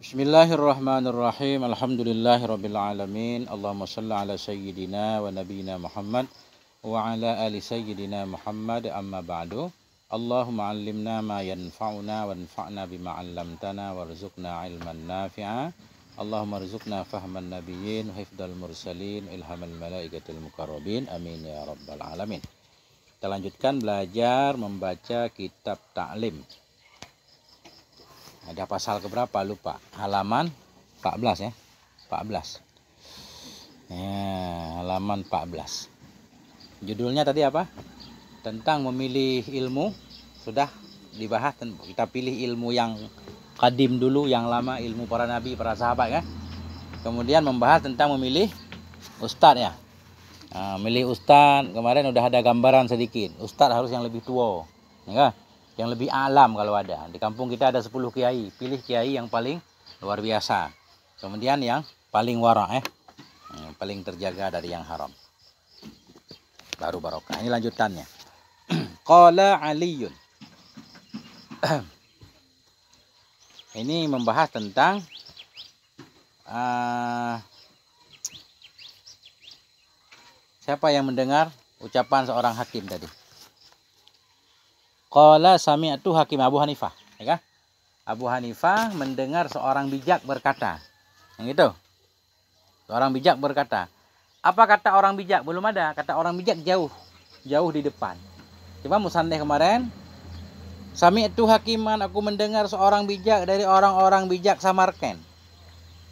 Bismillahirrahmanirrahim. Alhamdulillahirabbil alamin. Allahumma shalli ala sayyidina wa nabiyyina Muhammad wa ala ali sayyidina Muhammad, amma ba'du. Allahumma 'allimna ma yanfa'una wanfa'na bima 'allamtana warzuqna 'ilman nafi'a. Allahumma rzuqna fahman nabiyyin, hifdzal mursalin, ilhamal malaikatil muqarrabin. Amin ya rabbal alamin. Kita lanjutkan belajar membaca kitab Ta'lim. Ada pasal keberapa lupa, halaman 14 ya, 14 ya, halaman 14. Judulnya tadi apa? Tentang memilih ilmu. Sudah dibahas, kita pilih ilmu yang kadim dulu, yang lama, ilmu para nabi, para sahabat kan. Kemudian membahas tentang memilih ustadz ya. Nah, milih ustadz kemarin udah ada gambaran sedikit. Ustadz harus yang lebih tua ya kan? Yang lebih alam kalau ada. Di kampung kita ada 10 kiai. Pilih kiai yang paling luar biasa. Kemudian yang paling wara yang paling terjaga dari yang haram. Baru barokah. Ini lanjutannya. Qala Aliyun. Ini membahas tentang siapa yang mendengar ucapan seorang hakim tadi. Qala sami'tu Hakim Abu Hanifah, ya kan? Abu Hanifah mendengar seorang bijak berkata. Yang itu. Seorang bijak berkata. Apa kata orang bijak? Belum ada. Kata orang bijak jauh. Jauh di depan. Coba musanneh kemarin. Sami'tu Hakiman, aku mendengar seorang bijak dari orang-orang bijak Samarkand.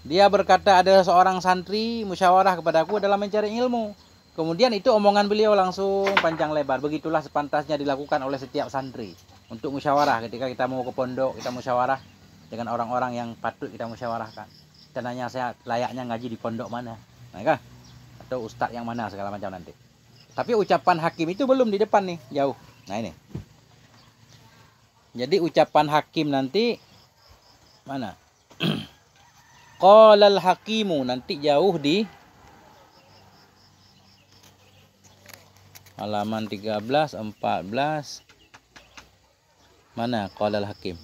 Dia berkata ada seorang santri musyawarah kepadaku dalam mencari ilmu. Kemudian itu omongan beliau langsung panjang lebar. Begitulah sepantasnya dilakukan oleh setiap santri. Untuk musyawarah ketika kita mau ke pondok, kita musyawarah dengan orang-orang yang patut kita musyawarahkan. Kita nanya, saya layaknya ngaji di pondok mana, nah, kan? Atau ustadz yang mana, segala macam nanti. Tapi ucapan hakim itu belum di depan nih, jauh. Nah ini. Jadi ucapan hakim nanti mana? Qalal hakimu, nanti jauh di halaman 13, 14. Mana qalal hakim?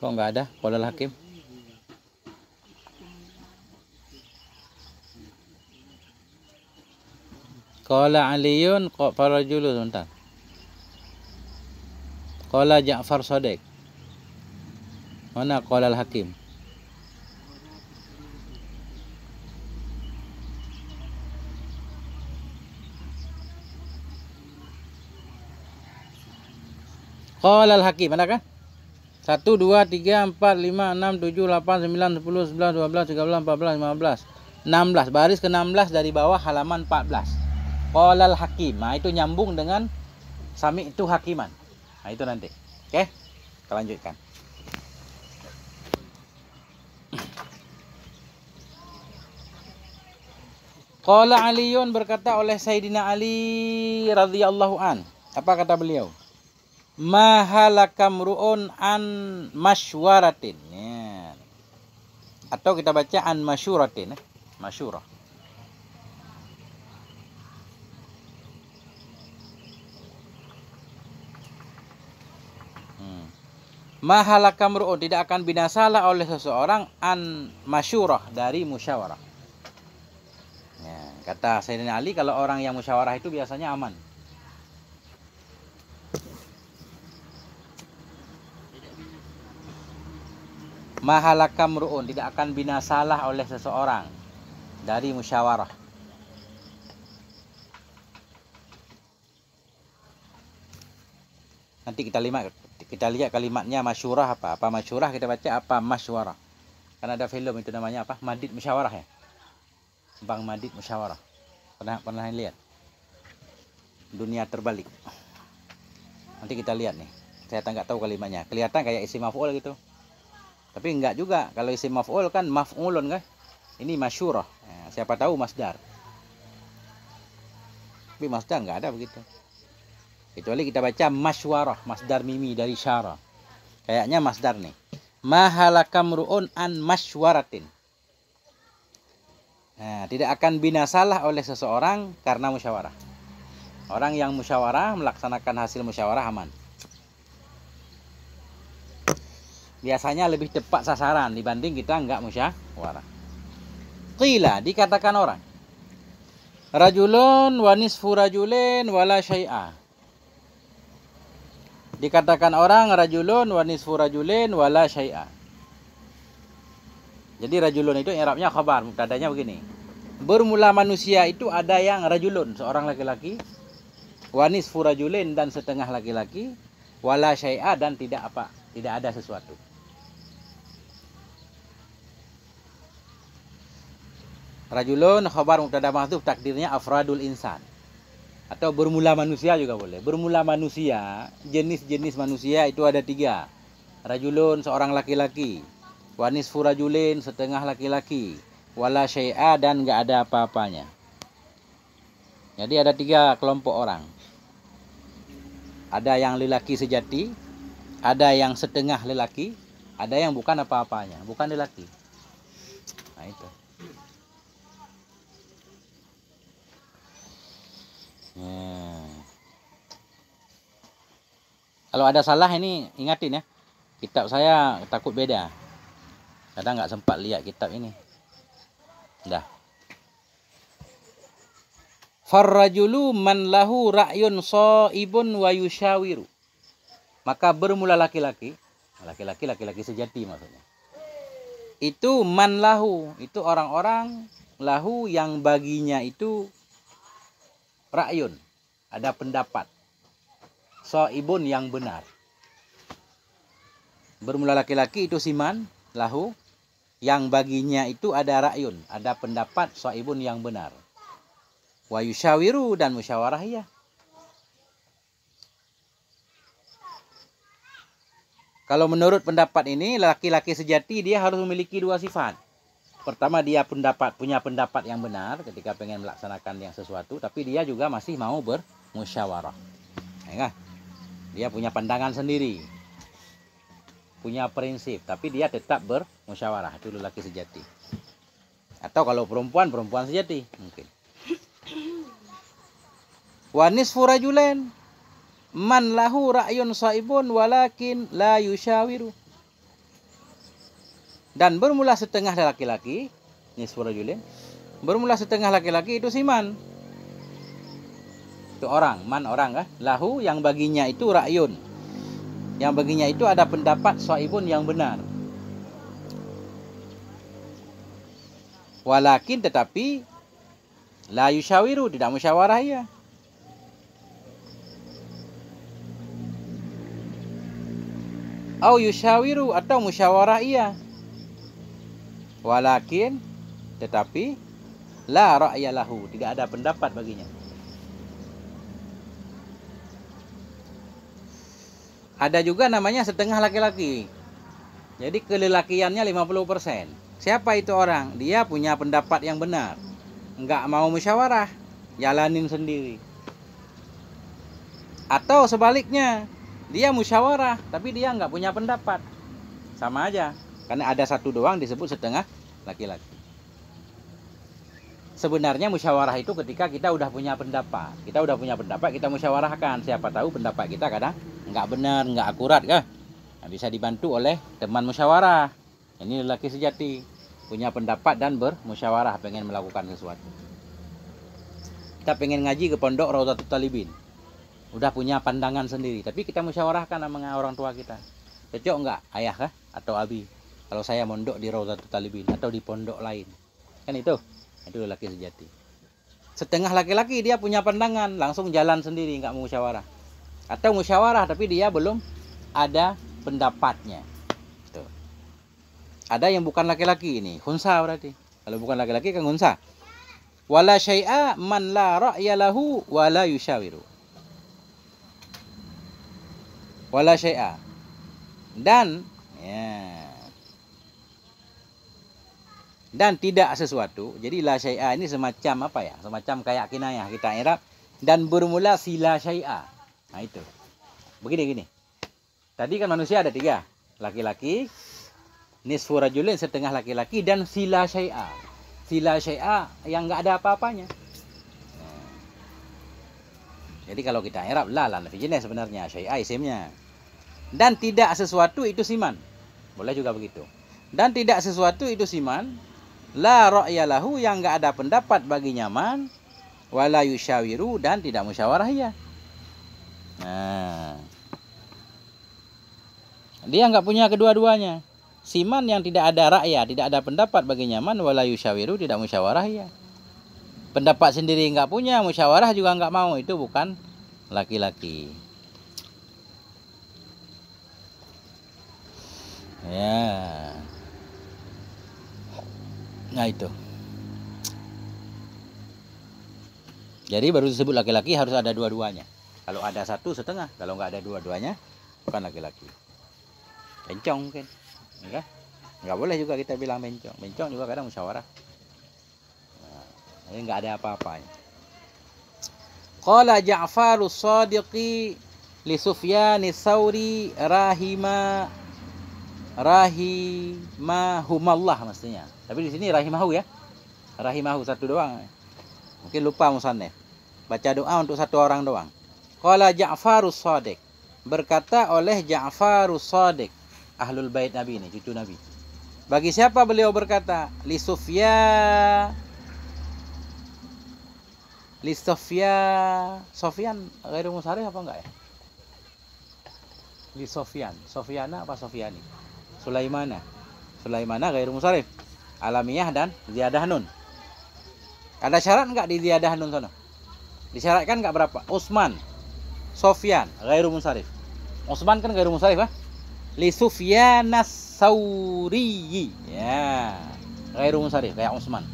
Kok nggak ada qalal hakim? Qala Aliyun farajulu, sebentar. Qala Ja'far Shadiq. Mana qalal hakim? Qalal hakim, mana kan? 1, 2, 3, 4, 5, 6, 7, 8, 9, 10, 11, 12, 13, 14, 15, 16. Baris ke 16 dari bawah halaman 14. Qalal hakim. Nah itu nyambung dengan sami'tu hakiman. Nah itu nanti. Oke, kita lanjutkan. Qala Aliyun, berkata oleh Sayyidina Ali radhiyallahu an. Apa kata beliau? Mahalakamru'un an masywaratin. Ya. Atau kita baca an masyuratin. Masyurah. Mahalakamru'un, tidak akan binasalah oleh seseorang an masyurah, dari musyawarah. Ya, kata Sayyidina Ali, kalau orang yang musyawarah itu biasanya aman. Mahalakamru'un, tidak akan binasalah oleh seseorang dari musyawarah. Nanti kita lihat kalimatnya masyurah apa. Apa masyurah kita baca apa masywarah. Kan ada film itu namanya apa? Madid Musyawarah ya. Bang Madid Musyawarah. Pernah lihat? Dunia terbalik. Nanti kita lihat nih. Saya nggak tahu kalimatnya. Kelihatan kayak isim maf'ul gitu. Tapi enggak juga. Kalau isim maf'ul kan maf'ulun kan. Ini masyurah. Nah, siapa tahu masdar. Tapi masdar enggak ada begitu. Kecuali kita baca masywarah, masdar mimi dari syara. Kayaknya masdar nih. Mahalakamru'un an masywaratin. Nah, tidak akan binasalah oleh seseorang karena musyawarah. Orang yang musyawarah melaksanakan hasil musyawarah aman. Biasanya lebih tepat sasaran dibanding kita enggak musyawarah. Qila, dikatakan orang, rajulun wa nisfu rajulin wala syai'a. Dikatakan orang rajulun wa nisfu rajulin wala syai'a. Jadi rajulun itu i'rabnya khabar, mubtadanya begini. Bermula manusia itu ada yang rajulun, seorang laki-laki, wa nisfu rajulin dan setengah laki-laki, wala syai'a dan tidak ada sesuatu. Rajulun khabar mubtada mahdhuf, takdirnya afradul insan. Atau bermula manusia juga boleh. Bermula manusia, jenis-jenis manusia itu ada 3. Rajulun seorang laki-laki, wa nisfu rajulin setengah laki-laki, wala syai'a dan enggak ada apa-apanya. Jadi ada 3 kelompok orang. Ada yang lelaki sejati, ada yang setengah lelaki, ada yang bukan apa-apanya, bukan lelaki. Nah itu. Kalau ada salah ini ingatin ya. Kitab saya takut beda. Kadang nggak sempat lihat kitab ini. Dah. Farrajulu man lahu ra'yun shaibun wa yushawiru. Maka bermula laki-laki sejati maksudnya. Itu man lahu, itu orang-orang lahu yang baginya itu ra'yun, ada pendapat. Shaibun yang benar. Bermula laki-laki itu siman lahu, yang baginya itu ada ra'yun, ada pendapat shaibun yang benar. Wa yushawiru dan musyawarah ya. Kalau menurut pendapat ini, laki-laki sejati dia harus memiliki 2 sifat. Pertama, dia punya pendapat yang benar ketika pengen melaksanakan yang sesuatu, tapi dia juga masih mau bermusyawarah. Ya, dia punya pandangan sendiri, punya prinsip, tapi dia tetap bermusyawarah. Itu lelaki sejati. Atau kalau perempuan sejati mungkin. Wa nisfu rajulain man lahu ra'yun shaibun walakin la yushawiru. Dan bermula setengah laki-laki, nisfu rajulin, bermula setengah laki-laki itu siman. Itu orang, man orang kan? Lahu yang baginya itu ra'yun. Yang baginya itu ada pendapat shaibun yang benar. Walakin tetapi la yushawiru, tidak musyawarah ya. Au yushawiru atau musyawarah iya. Walakin tetapi la ra'ya lahu, tidak ada pendapat baginya. Ada juga namanya setengah laki-laki. Jadi kelelakiannya 50%. Siapa itu orang? Dia punya pendapat yang benar. Enggak mau musyawarah, jalanin sendiri. Atau sebaliknya, dia musyawarah tapi dia enggak punya pendapat. Sama aja. Karena ada satu doang disebut setengah laki-laki. Sebenarnya musyawarah itu ketika kita udah punya pendapat. Kita udah punya pendapat, kita musyawarahkan. Siapa tahu pendapat kita kadang nggak benar, nggak akurat kan? Nah, bisa dibantu oleh teman musyawarah. Ini lelaki sejati, punya pendapat dan bermusyawarah, pengen melakukan sesuatu. Kita pengen ngaji ke pondok Raudhatul Talibin. Udah punya pandangan sendiri, tapi kita musyawarahkan sama orang tua kita. Cocok nggak ayah kah? Atau abi? Kalau saya mondok di Raudhatul Talibin atau di pondok lain. Kan itu lelaki sejati. Setengah laki-laki dia punya pandangan, langsung jalan sendiri, nggak mau musyawarah. Atau musyawarah tapi dia belum ada pendapatnya. Tuh. Ada yang bukan laki-laki ini, khunsa berarti. Kalau bukan laki-laki kan khunsa. Wala syai'a man la ra'ya lahu wala yushawiru. Wala syai'a. Dan dan tidak sesuatu. Jadi la syai'a ini semacam apa ya? Semacam kayak kinayah kita i'rab, dan bermula sila syai'a. Nah itu. Begini. Tadi kan manusia ada 3. Laki-laki, nisfu rajulin setengah laki-laki, dan sila syai'a. Fila syai'a yang nggak ada apa-apanya. Jadi kalau kita i'rab la nafi jenis sebenarnya, syai'a isimnya. Dan tidak sesuatu itu siman. Boleh juga begitu. Dan tidak sesuatu itu siman. La ra'ya lahu yang enggak ada pendapat baginya man. Wala yusyawiru dan tidak musyawarah ya. Nah. Dia enggak punya kedua-duanya. Siman yang tidak ada ra'ya, tidak ada pendapat baginya man. Wala yusyawiru tidak musyawarah ya. Pendapat sendiri enggak punya, musyawarah juga enggak mau. Itu bukan laki-laki. Ya. Nah itu. Jadi baru disebut laki-laki harus ada dua-duanya. Kalau ada satu setengah, kalau nggak ada dua-duanya bukan laki-laki. Bencong mungkin, ya? Nggak boleh juga kita bilang bencong. Bencong juga kadang musyawarah. Nah, ini nggak ada apa-apanya. Qala Ja'farus Shadiqi li Sufyanis Tsauri rahimahumallah mestinya. Tapi di sini rahimahu ya. Rahimahu satu doang. Mungkin lupa musannif. Baca doa untuk satu orang doang. Qala Ja'farus Shadiq. Berkata oleh Ja'farus Shadiq. Ahlul bait Nabi ini, cucu Nabi. Bagi siapa beliau berkata? Li Sufyan ghairu musharif apa enggak ya? Li Sofyana apa Sofyani? Sulaimana ghairu musharif. Alamiyah dan ziyadah nun. Ada syarat enggak di ziyadah nun sana? Disyaratkan enggak berapa? Utsman, Sofyan ghairu musharif. Utsman kan ghairu musharif ah? Li Sufyanas Tsauri. Ya. Ghairu musharif kayak Utsman.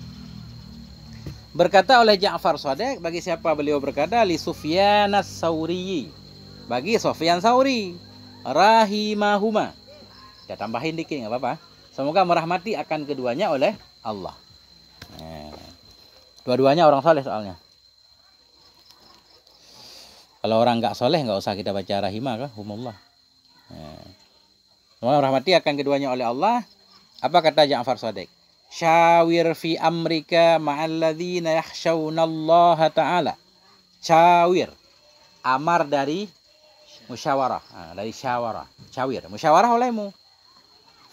Berkata oleh Ja'far Shadiq, bagi siapa beliau berkata? Li Sufyanas Tsauri. Bagi Sufyan Tsauri. Rahimahuma. Ya tambahin dikit enggak apa-apa. Semoga merahmati akan keduanya oleh Allah. Dua-duanya orang soleh soalnya. Kalau orang enggak soleh enggak usah kita baca rahimah kah? Humullah. Semoga merahmati akan keduanya oleh Allah. Apa kata Ja'far Shadiq? Syawir fi amrika ma'alladzina yakhshawnallaha ta'ala. Syawir. Amar dari musyawarah. Dari syawarah. Syawir. Musyawarah olehmu.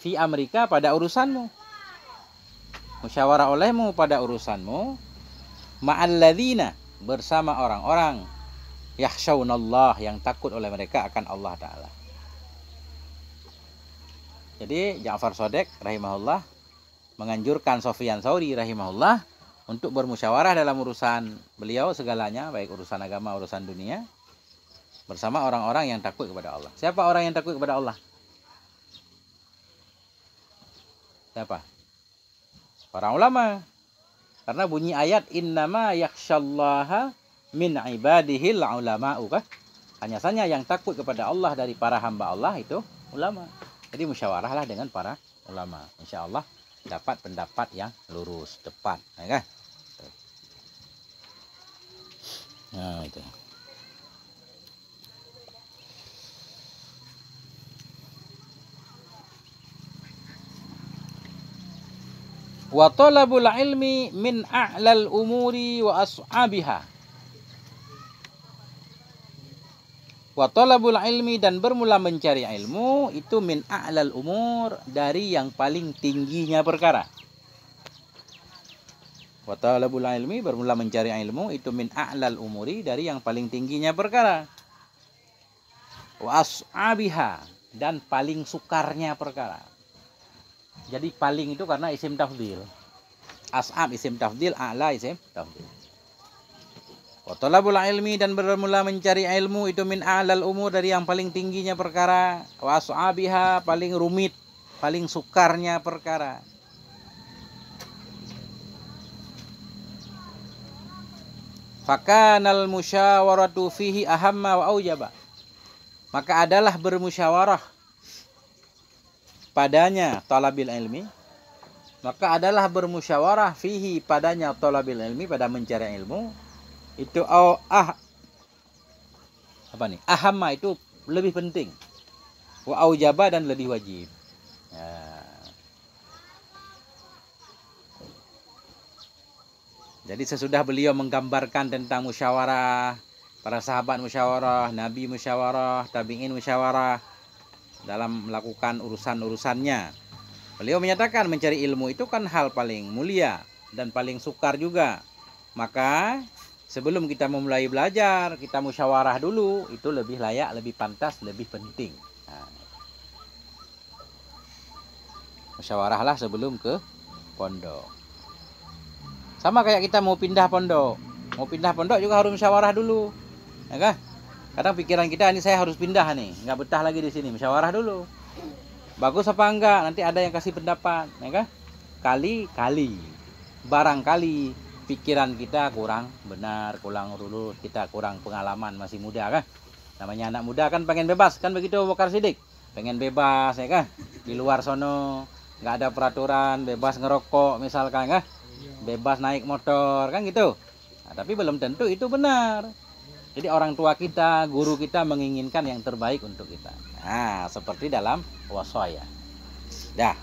Fi amrika pada urusanmu. Musyawarah olehmu pada urusanmu. Ma'alladzina. Bersama orang-orang. Yakhshawnallah. Yang takut oleh mereka akan Allah Ta'ala. Jadi Ja'far Shadiq rahimahullah menganjurkan Sufyan Tsauri rahimahullah untuk bermusyawarah dalam urusan beliau segalanya, baik urusan agama, urusan dunia, bersama orang-orang yang takut kepada Allah. Siapa orang yang takut kepada Allah? Siapa? Para ulama. Karena bunyi ayat innama yakhsyallaha min ibadihil ulama'u kah? Hanya saja yang takut kepada Allah dari para hamba Allah itu ulama. Jadi musyawarahlah dengan para ulama. Insya Allah dapat pendapat yang lurus, tepat, ya kan? Nah, itu. Wa talabul ilmi min a'lal umuri wa as'abiha. Wa talabul ilmi dan bermula mencari ilmu itu min a'lal umur dari yang paling tingginya perkara. Wa talabul ilmi bermula mencari ilmu itu min a'lal umuri dari yang paling tingginya perkara. Wa as'abiha dan paling sukarnya perkara. Jadi paling itu karena isim tafdhil. As'ab isim tafdhil, a'la isim tafdhil. Wa talabul ilmi dan bermula mencari ilmu itu min a'lal umur dari yang paling tingginya perkara. Wa as'abiha paling rumit, paling sukarnya perkara. Fakanal musyawaratu fihi ahamma wa aujaba. Maka adalah bermusyawarah padanya talabil ilmi. Maka adalah bermusyawarah fihi padanya talabil ilmi, pada mencari ilmu. Itu ahamma itu lebih penting, wa aujaba dan lebih wajib. Ya. Jadi sesudah beliau menggambarkan tentang musyawarah, para sahabat musyawarah, Nabi musyawarah, tabi'in musyawarah dalam melakukan urusan-urusannya, beliau menyatakan mencari ilmu itu kan hal paling mulia dan paling sukar juga. Maka sebelum kita memulai belajar, kita musyawarah dulu, itu lebih layak, lebih pantas, lebih penting. Nah, musyawarahlah sebelum ke pondok. Sama kayak kita mau pindah pondok. Mau pindah pondok juga harus musyawarah dulu. Ya kan? Kadang pikiran kita, ini saya harus pindah nih, nggak betah lagi di sini. Musyawarah dulu. Bagus apa enggak? Nanti ada yang kasih pendapat, ya kan? Kali-kali, barangkali pikiran kita kurang benar, kurang lurus, kita kurang pengalaman, masih muda kan? Namanya anak muda kan pengen bebas, kan begitu Bokar Sidik? Pengen bebas, ya kan? Di luar sono, nggak ada peraturan, bebas ngerokok misalkan, kan? Bebas naik motor, kan gitu. Nah, tapi belum tentu itu benar. Jadi orang tua kita, guru kita menginginkan yang terbaik untuk kita. Nah, seperti dalam wasaya. Dah,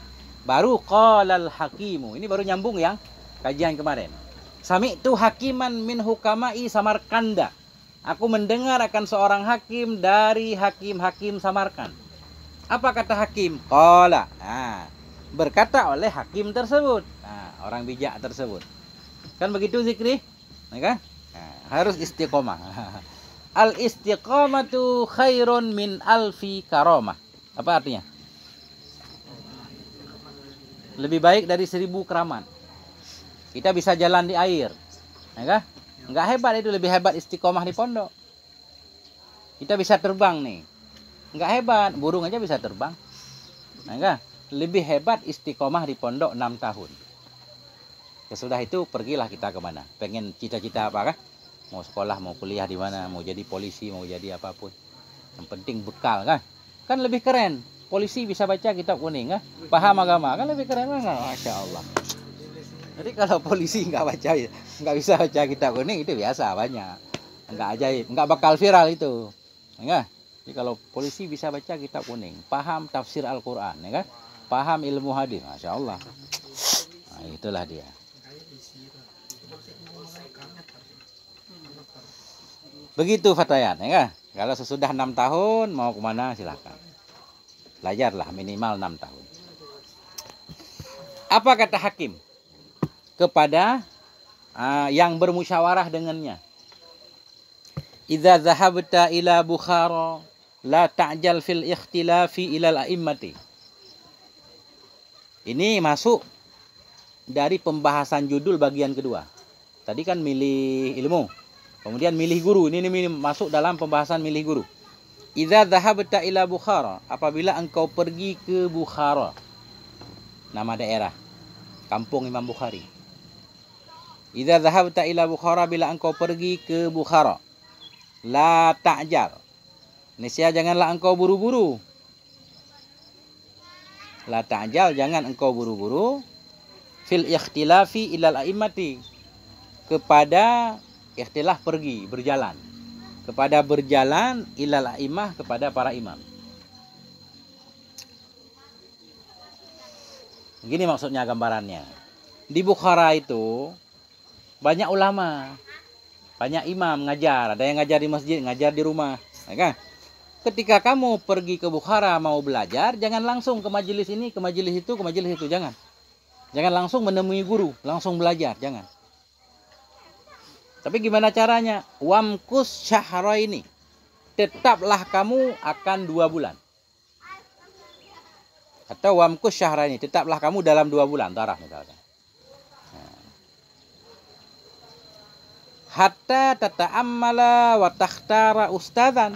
baru qalal hakimu. Ini baru nyambung yang kajian kemarin. Sami'tu hakiman min hukamai Samarkanda. Aku mendengar akan seorang hakim dari hakim-hakim Samarkand. Apa kata hakim? Qala. Nah, berkata oleh hakim tersebut. Nah, orang bijak tersebut. Kan begitu Zikri? Ya kan? Nah, harus istiqomah. Al istiqamatu khairun min alfi karamah. Apa artinya? Lebih baik dari 1000 keramat. Kita bisa jalan di air, ya kan? Enggak hebat itu, lebih hebat istiqomah di pondok. Kita bisa terbang nih, enggak hebat, burung aja bisa terbang, ya kan? Lebih hebat istiqomah di pondok 6 tahun. Sesudah itu pergilah kita kemana? Pengen cita-cita apa kan? Mau sekolah, mau kuliah di mana? Mau jadi polisi, mau jadi apapun. Yang penting bekal kan? Kan lebih keren. Polisi bisa baca kitab kuning kan? Paham agama kan lebih keren kan? Masya Allah. Jadi kalau polisi nggak bisa baca kitab kuning itu biasa banyak. Nggak ajaib, nggak bakal viral itu. Ya, jadi kalau polisi bisa baca kitab kuning, paham tafsir Al-Quran, ya kan? Paham ilmu hadis, Masya Allah. Nah, itulah dia. Begitu Fatayat, ya kan? Kalau sesudah 6 tahun mau kemana silahkan. Belajarlah minimal 6 tahun. Apa kata hakim kepada yang bermusyawarah dengannya? Idza zahabta ila Bukhara la ta'jal fil ikhtilafi ilal a'immati. Ini masuk dari pembahasan judul bagian kedua. Tadi kan milih ilmu. Kemudian milih guru, ini masuk dalam pembahasan milih guru. Idza dhahabta ila Bukhara, apabila engkau pergi ke Bukhara. Nama daerah, kampung Imam Bukhari. Idza dhahabta ila Bukhara, bila engkau pergi ke Bukhara. La ta'jal. Nescaya janganlah engkau buru-buru. La ta'jal, jangan engkau buru-buru. Fil ikhtilafi ilal a'immati. Kepada ikhtilaf pergi, berjalan. Kepada berjalan ilal a'immah, kepada para imam. Begini maksudnya gambarannya. Di Bukhara itu banyak ulama, banyak imam ngajar. Ada yang ngajar di masjid, ngajar di rumah. Ya kan? Ketika kamu pergi ke Bukhara mau belajar, jangan langsung ke majelis ini, ke majelis itu, ke majelis itu. Jangan. Jangan langsung menemui guru, langsung belajar. Jangan. Tapi gimana caranya? Wamkus syahraini. Tetaplah kamu akan 2 bulan. Atau wamkus syahraini. Tetaplah kamu dalam 2 bulan. Tarah misalnya. Hatta tata'ammala wa takhtara ustadzan.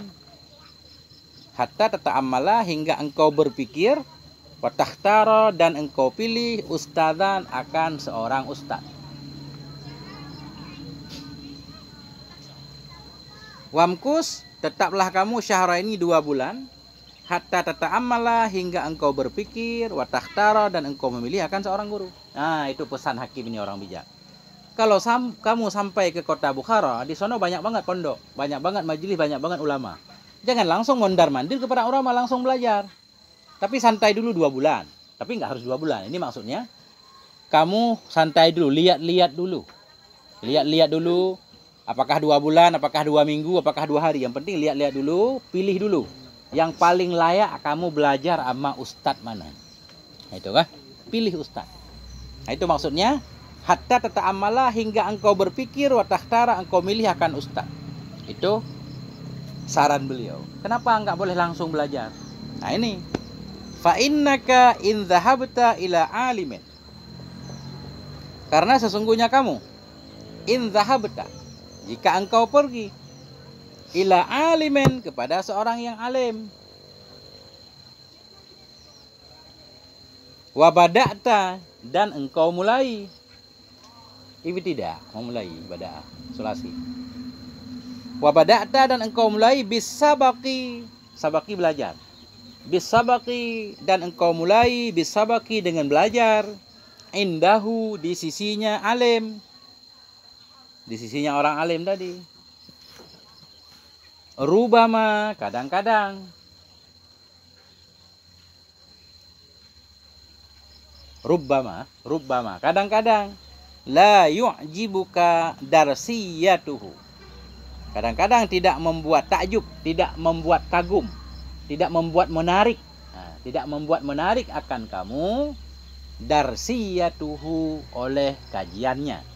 Hatta tata'ammala, hingga engkau berpikir, wa takhtara, dan engkau pilih, ustadzan, akan seorang ustadz. Wamkus, tetaplah kamu syahra ini 2 bulan. Hatta tata'ammala, hingga engkau berpikir, wa takhtara, dan engkau memilih akan seorang guru. Nah, itu pesan hakim ini, orang bijak. Kalau kamu sampai ke kota Bukhara, di sana banyak banget pondok, banyak banget majelis, banyak banget ulama. Jangan langsung mondar-mandir kepada ulama, langsung belajar. Tapi santai dulu 2 bulan. Tapi nggak harus 2 bulan. Ini maksudnya, kamu santai dulu, lihat-lihat dulu. Lihat-lihat dulu, apakah 2 bulan, apakah 2 minggu, apakah 2 hari. Yang penting lihat-lihat dulu, pilih dulu. Yang paling layak kamu belajar sama ustadz mana. Nah, itu kan? Pilih ustadz. Nah, itu maksudnya, hatta tata'amala, hingga engkau berpikir, wa takhtara, engkau milih akan ustadz. Itu saran beliau. Kenapa enggak boleh langsung belajar? Nah ini, fa innaka in dhahabta ila alimin, karena sesungguhnya kamu, in dhahabta, jika engkau pergi, ila alimin, kepada seorang yang alim, wa bada'ta, dan engkau mulai, ibtidah, memulai, bada, sulasi, wa bada'ta, dan engkau mulai, bisabaki, sabaki belajar, bisabaki, dan engkau mulai, bisabaki dengan belajar, indahu, di sisinya alim, di sisinya orang alim tadi. Rubama, kadang-kadang, rubbama, kadang-kadang, la yu'jibuka darsiyatuhu, kadang-kadang tidak membuat takjub, tidak membuat kagum, tidak membuat menarik. Nah, tidak membuat menarik akan kamu, darsiyatuhu, oleh kajiannya.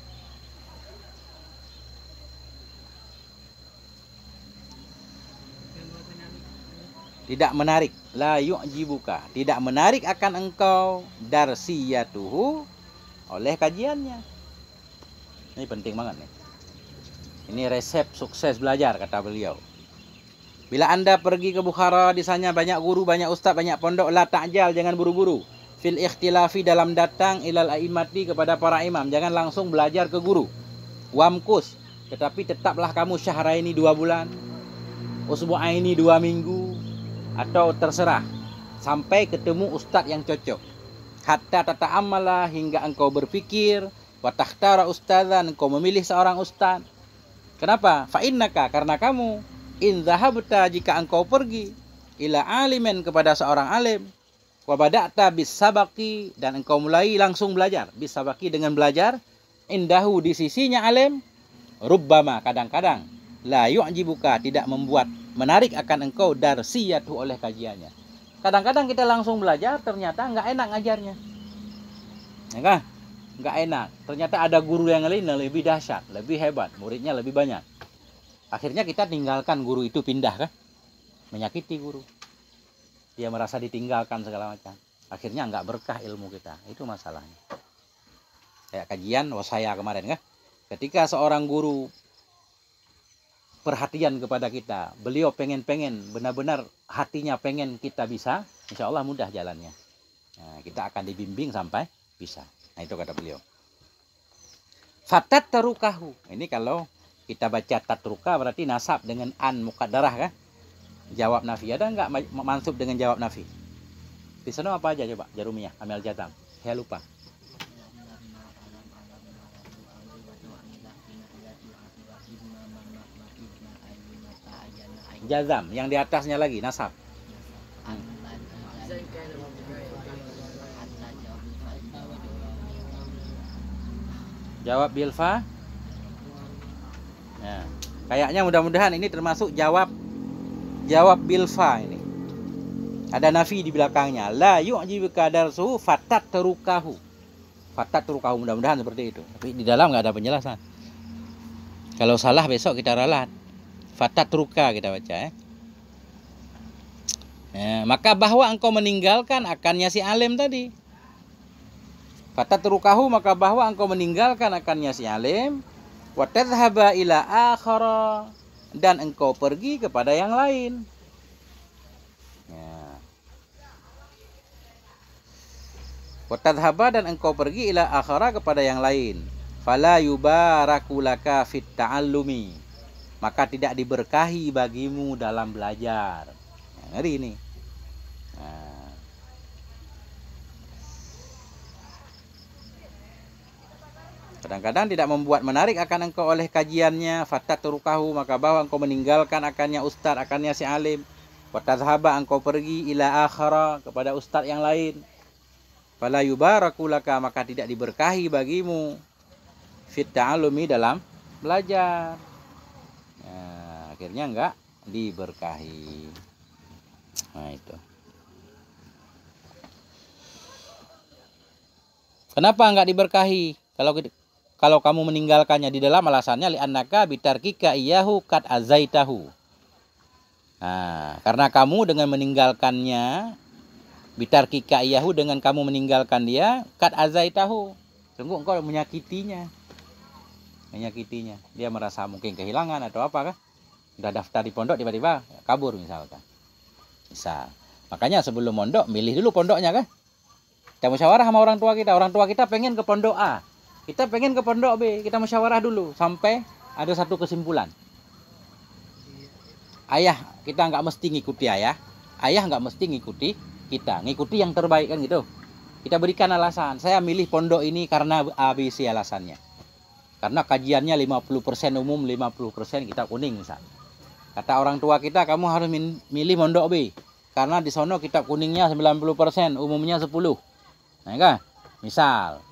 Tidak menarik, la yu'jibuka, tidak menarik akan engkau, darsiyatuhu, oleh kajiannya. Ini penting banget nih. Ini resep sukses belajar, kata beliau. Bila Anda pergi ke Bukhara, di sana banyak guru, banyak ustaz, banyak pondok, la ta'jal, jangan buru-buru. Fil ikhtilafi, dalam datang, ilal a'immati, kepada para imam. Jangan langsung belajar ke guru. Wamkus, tetapi tetaplah kamu syahraini 2 bulan, usbu'aini 2 minggu, atau terserah, sampai ketemu ustaz yang cocok. Hatta tata'amala, hingga engkau berpikir, wa takhtara ustadzan, engkau memilih seorang ustaz. Kenapa? Fa innaka, karena kamu, in dhahabta, jika engkau pergi, ila alimen, kepada seorang alim, wa bada'ta bis sabaki, dan engkau mulai langsung belajar, bis sabaki, dengan belajar, indahu, di sisinya alim, rubbama, kadang-kadang, la yu'jibuka, tidak membuat menarik akan engkau, darsiyatu, oleh kajiannya. Kadang-kadang kita langsung belajar, ternyata nggak enak ngajarnya, ya kan? Nggak enak. Ternyata ada guru yang lain yang lebih dahsyat, lebih hebat, muridnya lebih banyak. Akhirnya kita tinggalkan guru itu, pindah kan? Menyakiti guru. Dia merasa ditinggalkan segala macam. Akhirnya nggak berkah ilmu kita. Itu masalahnya. Kayak kajian wasaya kemarin kan? Ketika seorang guru perhatian kepada kita, beliau pengen benar-benar hatinya pengen kita bisa, insya Allah mudah jalannya. Nah, kita akan dibimbing sampai bisa. Nah, itu kata beliau. Fatat tarukahu. Ini kalau kita baca tatruka berarti nasab dengan an muqaddarah kan? Jawab nafi. Ada enggak mansub dengan jawab nafi? Di sana apa aja coba? Jarumiyah, amel jatam. Saya lupa. Jazam, yang di atasnya lagi nasab. Jawab bilfa. Nah, kayaknya mudah-mudahan ini termasuk jawab bilfa ini. Ada nafi di belakangnya. La yu'jibuka darsuhu fatat tarukahu. Fatat tarukahu, mudah-mudahan seperti itu. Tapi di dalam nggak ada penjelasan. Kalau salah besok kita ralat. Fatat taruka kita baca ya. Maka bahwa engkau meninggalkan akannya si alim tadi. Fatat tarukahu, maka bahwa engkau meninggalkan akannya si alim, wa tadhhaba ila akhara, dan engkau pergi kepada yang lain. Wa tadhhaba, dan engkau pergi ila akhara, kepada yang lain. Fala yubaraku laka fit ta'allumi, maka tidak diberkahi bagimu dalam belajar. Ngeri ini. Kadang-kadang tidak membuat menarik akan engkau oleh kajiannya. Fatat turukahu, maka bahwa engkau meninggalkan akannya ustaz, akannya si alim. Watadhaba, engkau pergi ila akhara, kepada ustaz yang lain. Fala yubaraku laka, maka tidak diberkahi bagimu. fit ta'allumi dalam belajar. Nah, akhirnya enggak diberkahi. Nah, itu. Kenapa enggak diberkahi? Kalau kamu meninggalkannya, di dalam alasannya li'annaka bitarkika iyahu kat azaitahu. Nah, karena kamu dengan meninggalkannya, bitarkika iyahu, dengan kamu meninggalkan dia, kat azaitahu, sungguh engkau menyakitinya. Dia merasa mungkin kehilangan atau apa kan? Udah daftar di pondok tiba-tiba kabur misalkan. Makanya sebelum mondok milih dulu pondoknya kan? Kita musyawarah sama orang tua kita. Orang tua kita pengen ke pondok A, kita pengen ke pondok B. Kita musyawarah dulu sampai ada satu kesimpulan. Ayah kita nggak mesti ngikuti ayah nggak mesti ngikuti kita, ngikuti yang terbaik kan gitu. Kita berikan alasan, saya milih pondok ini karena ABC alasannya. Karena kajiannya 50% umum, 50% kita kuning misal. Kata orang tua kita, kamu harus milih pondok B karena di sono kitab kuningnya 90%, umumnya 10. Nah kan? Misal.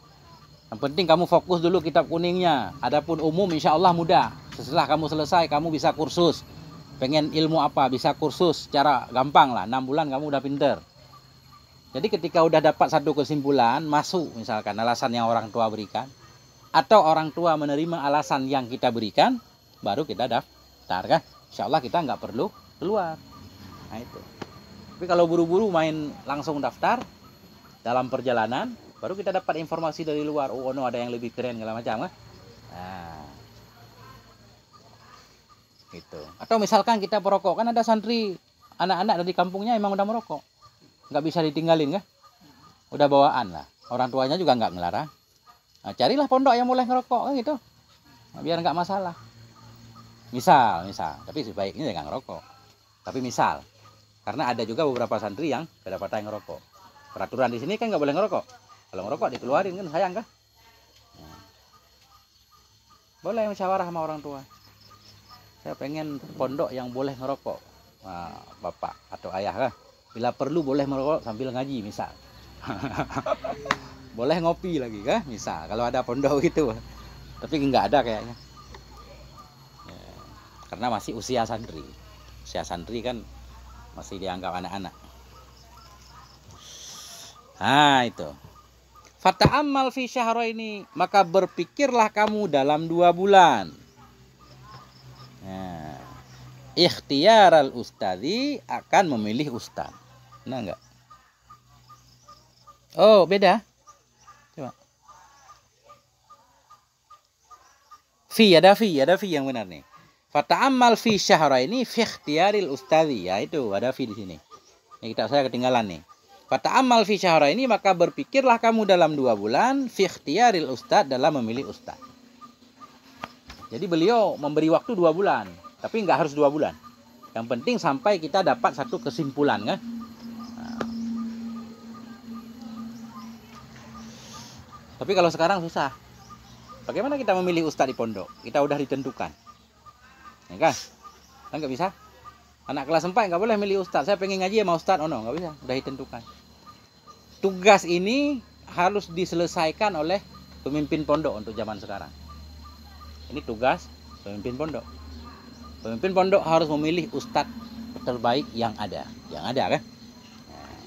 Yang penting kamu fokus dulu kitab kuningnya. Adapun umum insya Allah mudah. Setelah kamu selesai, kamu bisa kursus. Pengen ilmu apa, bisa kursus secara gampang lah. 6 bulan kamu udah pinter. Jadi ketika udah dapat satu kesimpulan, masuk misalkan alasan yang orang tua berikan, atau orang tua menerima alasan yang kita berikan, baru kita daftar kan. Insya Allah kita nggak perlu keluar. Nah itu. Tapi kalau buru-buru main langsung daftar, dalam perjalanan, baru kita dapat informasi dari luar. Oh no, ada yang lebih keren segala macam kan. Nah, gitu. Atau misalkan kita perokok, kan ada santri anak-anak dari kampungnya emang udah merokok, nggak bisa ditinggalin kan, udah bawaan lah, orang tuanya juga nggak ngelarang. Nah, carilah pondok yang boleh ngerokok kan gitu, nah, biar nggak masalah. Misal, tapi sebaiknya jangan ngerokok. Tapi misal, karena ada juga beberapa santri yang kedapatan ngerokok. Peraturan di sini kan nggak boleh ngerokok. Kalau ngerokok dikeluarin kan sayang kan. Nah, boleh musyawarah sama orang tua. Saya pengen pondok yang boleh ngerokok, nah, bapak atau ayah kan. Bila perlu boleh merokok sambil ngaji misal. Boleh ngopi lagi kan misal. Kalau ada pondok gitu. Tapi nggak ada kayaknya. Ya, karena masih usia santri. Usia santri kan masih dianggap anak-anak. Nah itu. Fata'ammal fi syahraini, maka berpikirlah kamu dalam 2 bulan. Nah, ikhtiyaral ustadzi, akan memilih ustaz. Nah enggak? Oh, beda. Coba. Ada fi yang benar nih. Fata'ammal fi syahraini fi ikhtiyaril ustadzi. Ya itu, ada fi di sini. Ini kitab saya ketinggalan nih. Fata'ammal fi syahraini, maka berpikirlah kamu dalam 2 bulan fi ikhtiyaril ustadz, dalam memilih ustaz. Jadi beliau memberi waktu 2 bulan, tapi nggak harus 2 bulan. Yang penting sampai kita dapat satu kesimpulan kan. Nah. Tapi kalau sekarang susah. Bagaimana kita memilih ustaz di pondok? Kita udah ditentukan, ya kan? Kan nggak bisa. Anak kelas 4 nggak boleh milih ustaz. Saya pengen ngaji sama ustaz, oh no, nggak bisa. Udah ditentukan. Tugas ini harus diselesaikan oleh pemimpin pondok untuk zaman sekarang. Ini tugas pemimpin pondok. Pemimpin pondok harus memilih ustadz terbaik yang ada kan? Nah,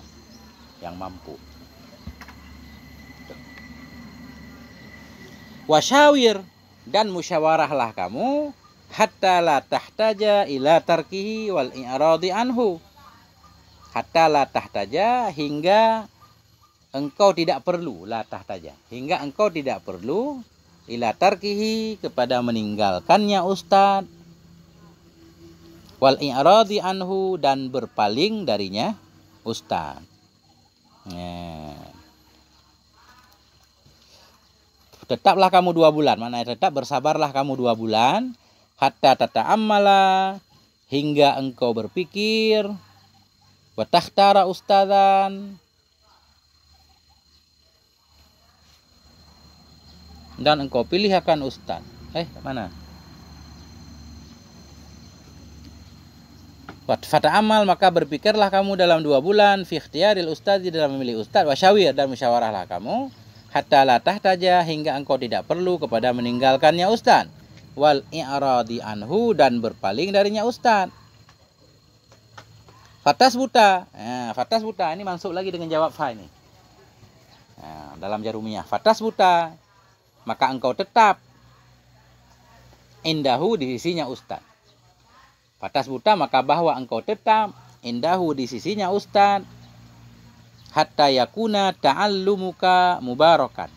yang mampu. Wasyawir, dan musyawarahlah kamu hatta la tahtaja ila tarkihi wal i'radi anhu. Hatta la tahtaja, hingga engkau tidak perlu, la tahtaja, hingga engkau tidak perlu ila tarkihi, kepada meninggalkannya ustaz, wal i'radi anhu, dan berpaling darinya ustaz. Tetaplah kamu 2 bulan, mana tetap bersabarlah kamu 2 bulan, hatta tata'ammala, hingga engkau berpikir, wa takhtara ustadzan, dan engkau pilih akan ustaz. Mana? Fata'amal, maka berpikirlah kamu dalam 2 bulan fi ikhtiyaril ustadz, dalam memilih ustaz, wasyawir, dan musyawarahlah kamu hatta la tahtaja, hingga engkau tidak perlu kepada meninggalkannya ustaz, wal i'radi anhu, dan berpaling darinya ustaz. Fatas buta, fatas buta ini masuk lagi dengan jawab fa ini. Dalam Jarumiyah, fatas buta, maka engkau tetap indahu, di sisinya ustaz. Fatas buta, maka bahwa engkau tetap indahu, di sisinya ustaz, hatta yakuna ta'allumuka mubarakan,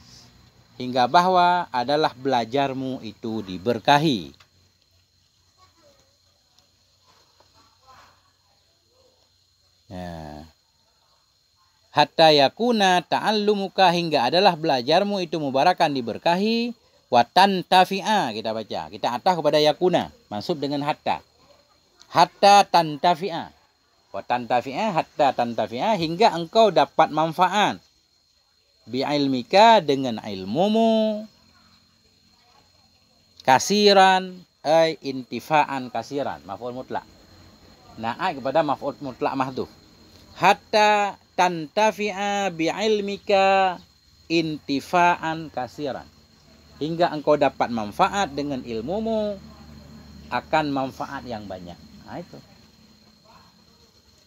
hingga bahwa adalah belajarmu itu diberkahi. Hatta yakuna ta'allumuka, hingga adalah belajarmu itu mubarakan, diberkahi, wa tantafi'a, kita baca, kita atah kepada yakuna, mansub dengan hatta. Hatta tantafi'a, wa tantafi'a, hatta tantafi'a, hingga engkau dapat manfaat, bi'ilmika, dengan ilmumu, kasiran, ay intifa'an kasiran, maf'ul mutlak, na'at kepada maf'ul mutlak mahdhuf. Hatta tantafi'a bi'ilmika intifa'an kasiran, hingga engkau dapat manfaat dengan ilmumu akan manfaat yang banyak. Nah itu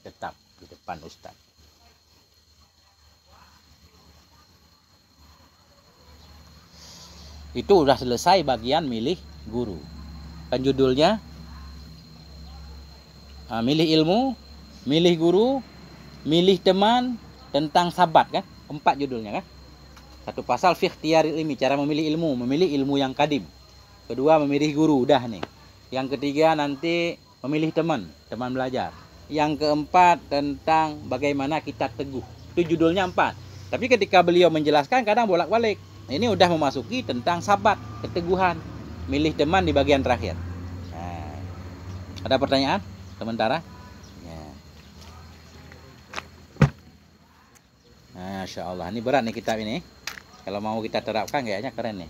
tetap di depan ustaz. Itu udah selesai bagian milih guru. Kan judulnya milih ilmu, milih guru, milih teman, tentang sabat kan? 4 judulnya kan? Satu pasal fi ikhtiyaril ilmi, cara memilih ilmu yang kadim. Kedua memilih guru, udah nih. Yang ketiga nanti memilih teman belajar. Yang keempat tentang bagaimana kita teguh. Itu judulnya 4. Tapi ketika beliau menjelaskan kadang bolak-balik. Ini udah memasuki tentang sabat, keteguhan. Milih teman di bagian terakhir. Nah, ada pertanyaan sementara? Masya Allah, ini berat nih kitab ini. Kalau mau kita terapkan kayaknya keren nih.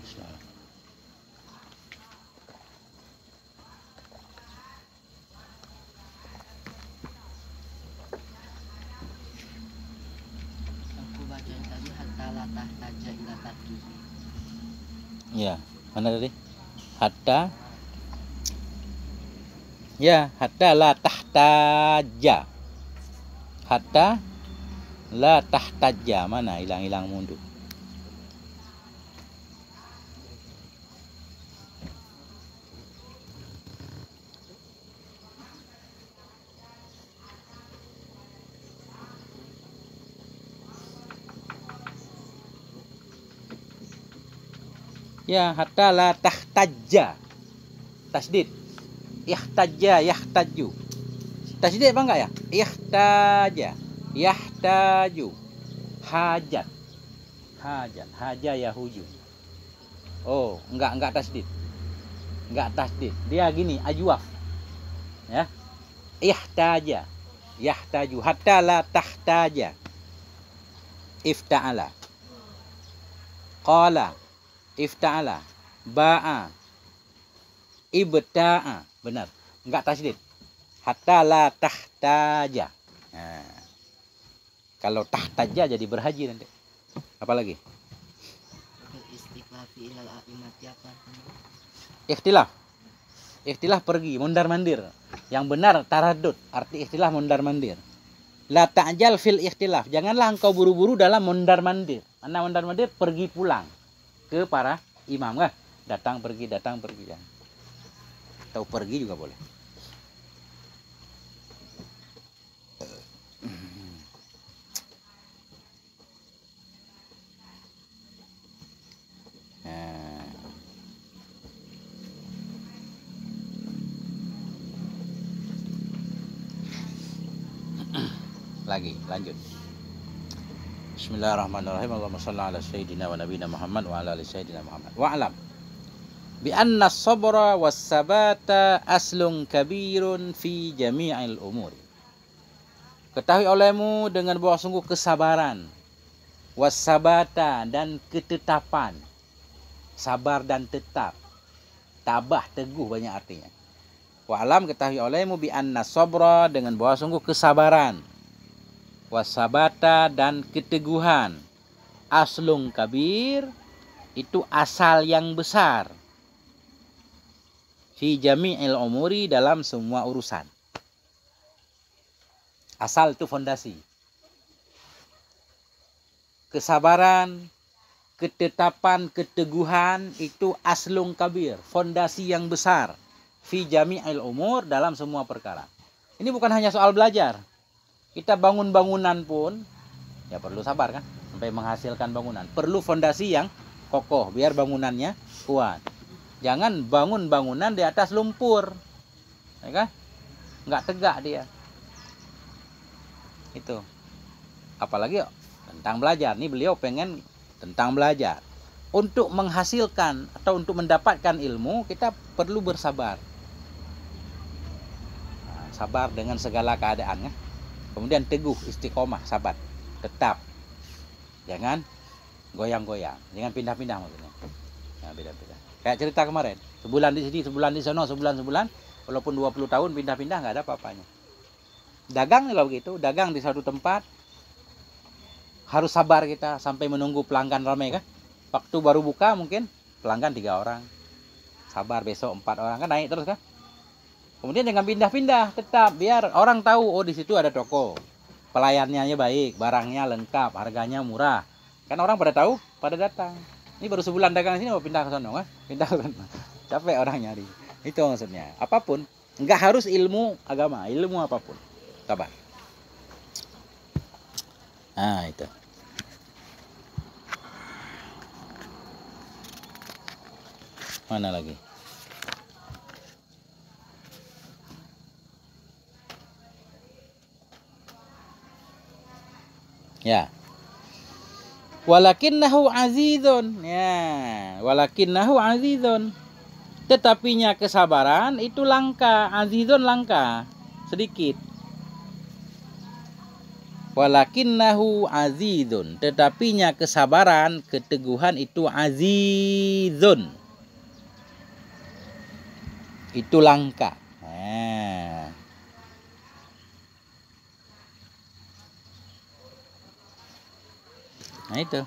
Aku baca tadi hatta la tahtaja ila tarki. Ya, mana tadi? Hatta. Ya, hatta la tahtaja. Hatta la tahtaja, mana hilang mundur. Ya, hatta la tahtaja. Tasdid. Ihtaja, yahtaju. Tasdid apa enggak ya? Ihtaja, yahtaju. Hajat. Haja yahuju. Oh, enggak tasdid. Enggak tasdid. Dia gini, ajwaf. Ya. Ihtaja, yahtaju. Hatta la tahtaja. Ifta'ala. Qala. Ifta'ala. Ba'a. Ibta'a. Benar. Enggak tasdid. Hatta la tahtaja. Nah. Kalau tahtaja jadi berhaji nanti. Apalagi? Istiqlafi ilal a'imati apa? Ikhtilaf. Ikhtilaf pergi, mondar-mandir. Yang benar taradud, arti ikhtilaf mondar-mandir. La ta'jal fil ikhtilaf. Janganlah engkau buru-buru dalam mondar-mandir. Karena mondar-mandir pergi pulang ke para imam kan? Datang pergi ya. Atau pergi juga boleh. Lagi lanjut. Bismillahirrahmanirrahim. Allahumma shalli ala sayyidina wa nabiyina Muhammad wa ala ali sayyidina Muhammad. Wa alam bi anna as-sabra was-sabata aslun kabirun fi jami'il umur. Ketahui olehmu dengan bahwa sungguh kesabaran, was-sabata, dan ketetapan. Sabar dan tetap. Tabah, teguh, banyak artinya. Wa alam, ketahui olehmu bi anna as-sabra, dengan bahwa sungguh kesabaran, wasabata, dan keteguhan, aslung kabir, itu asal yang besar. Fi jami'il umuri, dalam semua urusan. Asal itu fondasi. Kesabaran, ketetapan, keteguhan itu aslung kabir, fondasi yang besar. Fi jami'il umur, dalam semua perkara. Ini bukan hanya soal belajar. Kita bangun bangunan pun ya perlu sabar kan, sampai menghasilkan bangunan. Perlu fondasi yang kokoh biar bangunannya kuat. Jangan bangun bangunan di atas lumpur, ya kan? Nggak tegak dia. Itu. Apalagi tentang belajar. Nih beliau pengen tentang belajar. Untuk menghasilkan atau untuk mendapatkan ilmu, kita perlu bersabar. Nah, sabar dengan segala keadaan, ya. Kemudian teguh, istiqomah, sabar, tetap. Jangan goyang-goyang, jangan pindah-pindah maksudnya. Nah, beda-beda. Kayak cerita kemarin, sebulan di sini, sebulan di sana, sebulan, walaupun 20 tahun pindah-pindah nggak ada apa-apanya. Dagang juga begitu, dagang di suatu tempat harus sabar kita sampai menunggu pelanggan ramai kan. Waktu baru buka mungkin pelanggan 3 orang, sabar besok 4 orang kan, naik terus kan. Kemudian jangan pindah-pindah, tetap biar orang tahu oh di situ ada toko, pelayanannya baik, barangnya lengkap, harganya murah. Kan orang pada tahu, pada datang. Ini baru sebulan dagang di sini mau pindah ke sana, kan? Pindah ke sana. Capek orang nyari. Itu maksudnya. Apapun, nggak harus ilmu agama, ilmu apapun. Sabar. Nah, itu. Mana lagi? Ya. Walakinnahu azizun. Ya, walakinnahu azizun. Tetapinya kesabaran itu langka, azizun langka, sedikit. Walakinnahu azizun. Tetapinya kesabaran, keteguhan itu azizun. Itu langka. Nah itu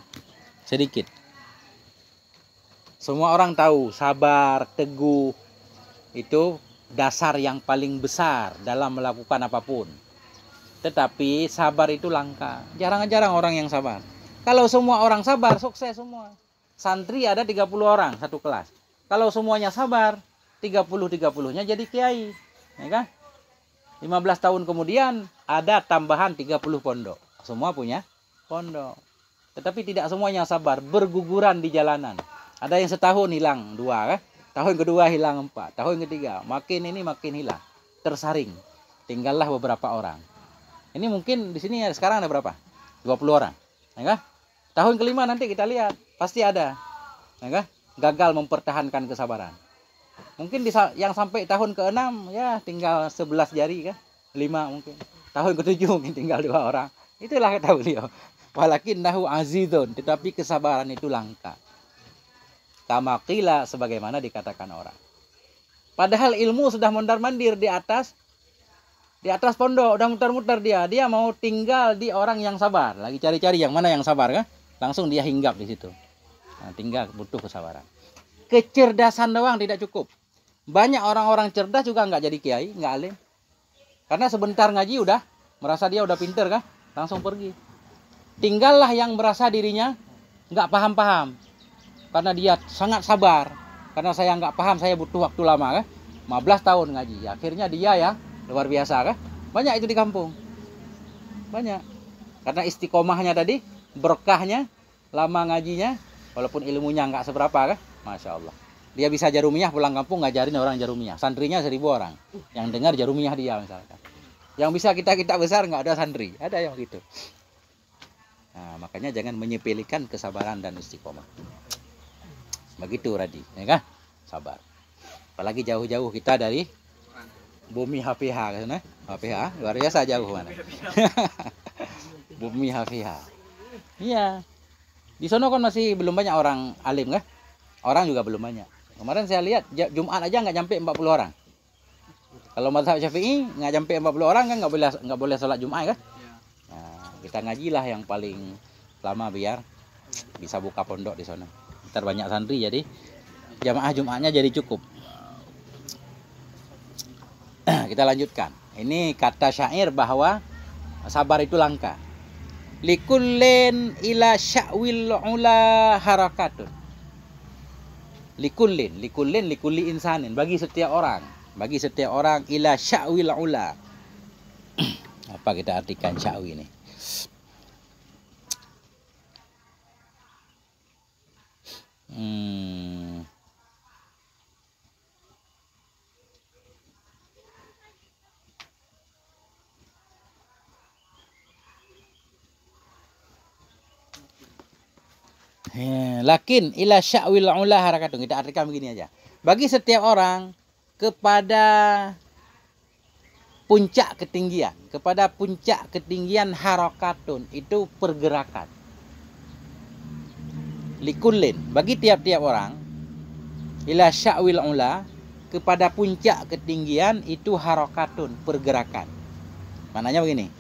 sedikit. Semua orang tahu sabar, teguh itu dasar yang paling besar dalam melakukan apapun. Tetapi sabar itu langka. Jarang-jarang orang yang sabar. Kalau semua orang sabar, sukses semua. Santri ada 30 orang satu kelas. Kalau semuanya sabar, 30-30-nya jadi kiai. Ya kan? 15 tahun kemudian ada tambahan 30 pondok. Semua punya pondok. Tetapi tidak semuanya sabar, berguguran di jalanan. Ada yang setahun hilang 2, kan? Tahun kedua hilang 4, tahun ketiga makin ini makin hilang, tersaring. Tinggallah beberapa orang. Ini mungkin di sini sekarang ada berapa? 20 orang, ya kan? Tahun kelima nanti kita lihat, pasti ada, ya kan? Gagal mempertahankan kesabaran. Mungkin yang sampai tahun ke-6 ya tinggal 11 jari kan? 5 mungkin. Tahun ke-7 mungkin tinggal 2 orang. Itulah kata beliau. Walakinnahu azizun, tetapi kesabaran itu langka. Kama qila, sebagaimana dikatakan orang. Padahal ilmu sudah mondar-mandir di atas pondok, udah muter-muter dia mau tinggal di orang yang sabar. Lagi cari-cari yang mana yang sabar kan? Langsung dia hinggap di situ. Nah, tinggal butuh kesabaran. Kecerdasan doang tidak cukup. Banyak orang-orang cerdas juga nggak jadi kiai, nggak alim. Karena sebentar ngaji udah merasa dia udah pinter kan? Langsung pergi. Tinggallah yang merasa dirinya nggak paham-paham. Karena dia sangat sabar. Karena saya nggak paham, saya butuh waktu lama kan? 15 tahun ngaji. Akhirnya dia ya luar biasa kan? Banyak itu di kampung. Banyak. Karena istiqomahnya tadi, berkahnya, lama ngajinya, walaupun ilmunya nggak seberapa kan? Masya Allah. Dia bisa jarumiyah pulang kampung ngajarin orang jarumiyah. Santrinya 1000 orang. Yang dengar jarumiyah dia misalkan. Yang bisa kita besar nggak ada santri. Ada yang gitu. Nah, makanya jangan menyepelekan kesabaran dan istiqomah. Begitu Radi, ya kan? Sabar. Apalagi jauh-jauh kita dari bumi HPH ke sana. HPH luar biasa jauh mana. Bumi HPH. Iya. Di sana kan masih belum banyak orang alim kan? Orang juga belum banyak. Kemarin saya lihat Jumat aja nggak sampai 40 orang. Kalau mazhab Syafi'i nggak sampai 40 orang kan nggak boleh sholat Jumat kan? Nah, kita ngajilah yang paling lama biar bisa buka pondok di sana. Ntar banyak santri jadi jamaah Jumatnya jadi cukup. Kita lanjutkan. Ini kata syair bahwa sabar itu langka. Likullin ila sya'wil ula harakatun. Likulli insanin, bagi setiap orang ila sya'wil ula. Apa kita artikan sya'wi ini? Lakin ila sya'wil ula harakatun. Kita artikan begini aja. Bagi setiap orang kepada puncak ketinggian harakatun itu pergerakan. Likullin, bagi tiap-tiap orang ila sya'wil ula kepada puncak ketinggian itu harakatun, pergerakan. Maknanya begini.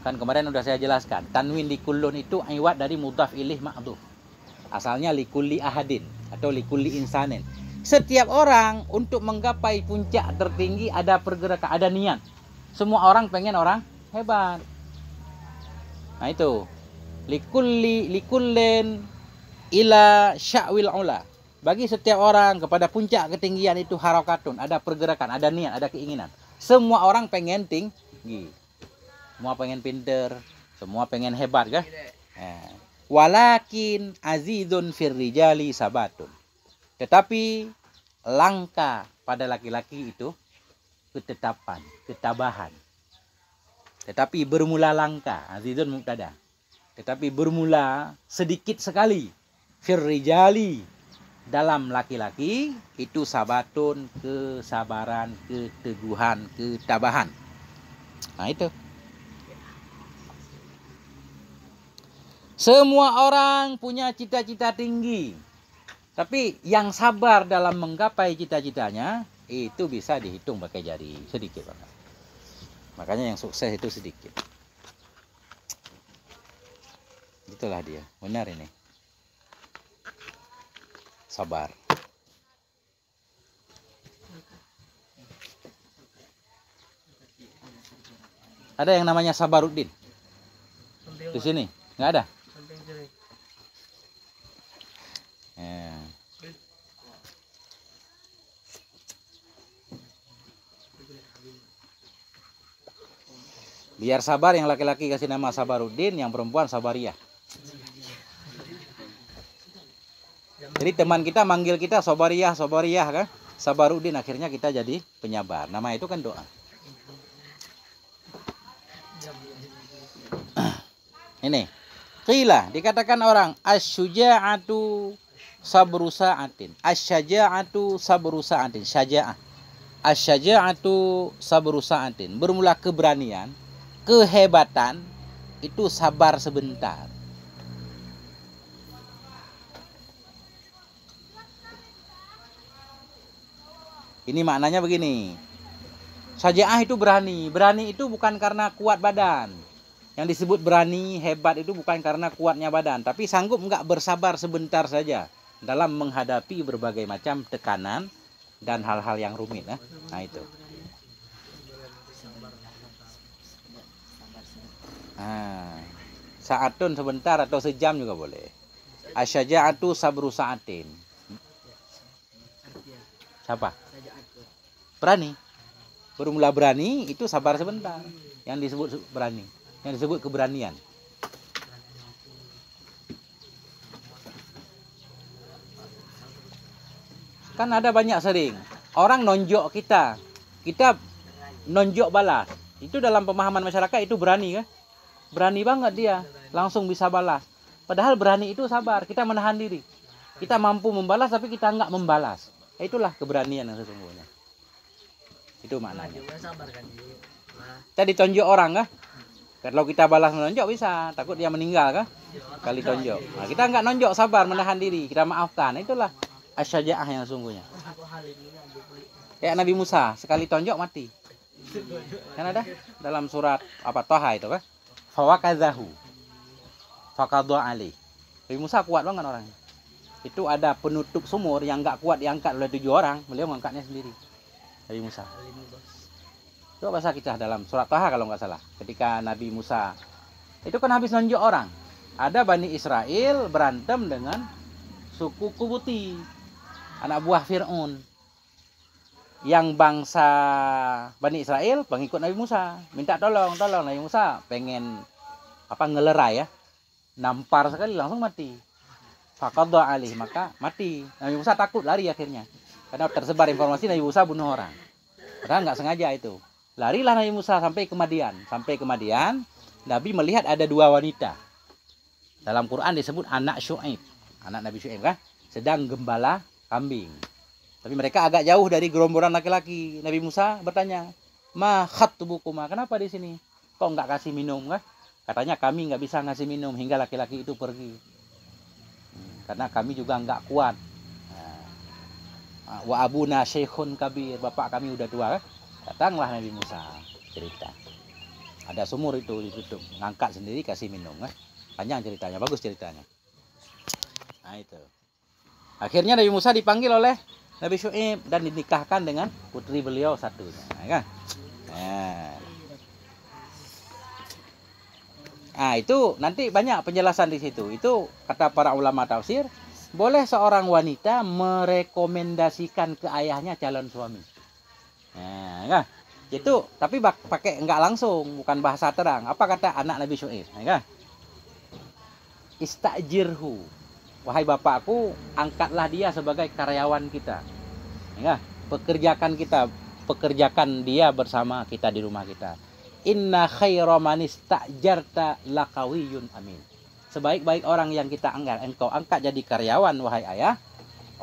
Kan kemarin sudah saya jelaskan, tanwin likullun itu iwat dari mudhaf ilaih ma'dhuf. Asalnya likulli ahadin atau likulli insanin. Setiap orang untuk menggapai puncak tertinggi ada pergerakan, ada niat. Semua orang pengen orang hebat. Nah itu. Likullin ila sya'wil ula. Bagi setiap orang kepada puncak ketinggian itu harakatun, ada pergerakan, ada niat, ada keinginan. Semua orang pengen tinggi. Semua pengen pinter, semua pengen hebat kan? Walakin azizun fir rijali sabatun. Tetapi langka pada laki-laki itu ketetapan, ketabahan. Tetapi bermula langka, azizun mubtada. Tetapi bermula sedikit sekali. Fir rijali, dalam laki-laki itu sabatun, kesabaran, keteguhan, ketabahan. Nah itu. Semua orang punya cita-cita tinggi. Tapi yang sabar dalam menggapai cita-citanya itu bisa dihitung pakai jari, sedikit banget. Makanya yang sukses itu sedikit. Itulah dia, benar ini. Sabar. Ada yang namanya Sabaruddin? Di sini? Nggak ada? Ya. Biar sabar, yang laki-laki kasih nama Sabaruddin, yang perempuan Sabariyah. Jadi teman kita manggil kita Sabariyah kan? Sabaruddin, akhirnya kita jadi penyabar. Nama itu kan doa. Ini. Qila, dikatakan orang asyuja'atu sabru sa'atin. Asyaja'atu sabru sa'atin. Syaja'ah. Asyaja'atu sabru sa'atin. Bermula keberanian, kehebatan itu sabar sebentar. Ini maknanya begini. Syaja'ah itu berani. Berani itu bukan karena kuat badan. Yang disebut berani, hebat itu bukan karena kuatnya badan, tapi sanggup enggak bersabar sebentar saja dalam menghadapi berbagai macam tekanan dan hal-hal yang rumit. Nah itu. Saatun sebentar atau sejam juga boleh. Asyaja'atu sabru sa'atin. Siapa? Berani. Bermula berani itu sabar sebentar. Yang disebut berani. Yang disebut keberanian. Kan ada banyak sering orang nonjok kita nonjok balas. Itu dalam pemahaman masyarakat itu berani kan? Berani banget dia, langsung bisa balas. Padahal berani itu sabar, kita menahan diri. Kita mampu membalas tapi kita enggak membalas. Itulah keberanian yang sesungguhnya. Itu maknanya. Kita ditonjok orang kah? Kalau kita balas menonjok bisa, takut dia meninggal kah? Kali tonjok. Nah, kita enggak nonjok, sabar, menahan diri, kita maafkan. Itulah asyaja'ah yang sesungguhnya. Kayak Nabi Musa, sekali tonjok mati. Kan ada dalam surat apa Toha itu kah? Fawakazahu. Faqadha alaih. Nabi Musa kuat banget orangnya. Itu ada penutup sumur yang nggak kuat diangkat oleh 7 orang, beliau mengangkatnya sendiri. Nabi Musa. Coba baca kisah dalam surat Taha kalau nggak salah. Ketika Nabi Musa itu kan habis nunjuk orang. Ada Bani Israel berantem dengan suku Kubuti, anak buah Fir'aun. Yang bangsa Bani Israel pengikut Nabi Musa, minta tolong Nabi Musa pengen ngelerai ya, nampar sekali langsung mati. Faqadha alaih, maka mati. Nabi Musa takut lari akhirnya, karena tersebar informasi Nabi Musa bunuh orang, padahal nggak sengaja itu. Larilah Nabi Musa sampai ke Madian. Nabi melihat ada 2 wanita. Dalam Quran disebut anak Syuaib, anak Nabi Syuaib kan, sedang gembala kambing. Tapi mereka agak jauh dari gerombolan laki-laki. Nabi Musa bertanya, "Ma khatbukuma? Kenapa di sini? Kok nggak kasih minum?" Kan? Katanya, "Kami nggak bisa ngasih minum hingga laki-laki itu pergi. Karena kami juga nggak kuat. Wa abuna syekhun kabir, bapak kami udah tua." Kan? Datanglah Nabi Musa cerita. Ada sumur itu ditutup, ngangkat sendiri kasih minum. Kan? Panjang ceritanya, bagus ceritanya. Nah itu. Akhirnya Nabi Musa dipanggil oleh Nabi Syuaib dan dinikahkan dengan putri beliau satunya, kan? Nah, itu nanti banyak penjelasan di situ. Itu kata para ulama tafsir, boleh seorang wanita merekomendasikan ke ayahnya calon suami. Nah, kan? Itu tapi pakai enggak langsung, bukan bahasa terang. Apa kata anak Nabi Syuaib, kan? Istajirhu. Wahai bapakku, angkatlah dia sebagai karyawan kita. Ya, pekerjakan dia bersama kita di rumah kita. Inna khaira man istajarta laqawiyyun amin. Sebaik-baik orang yang engkau angkat jadi karyawan wahai ayah,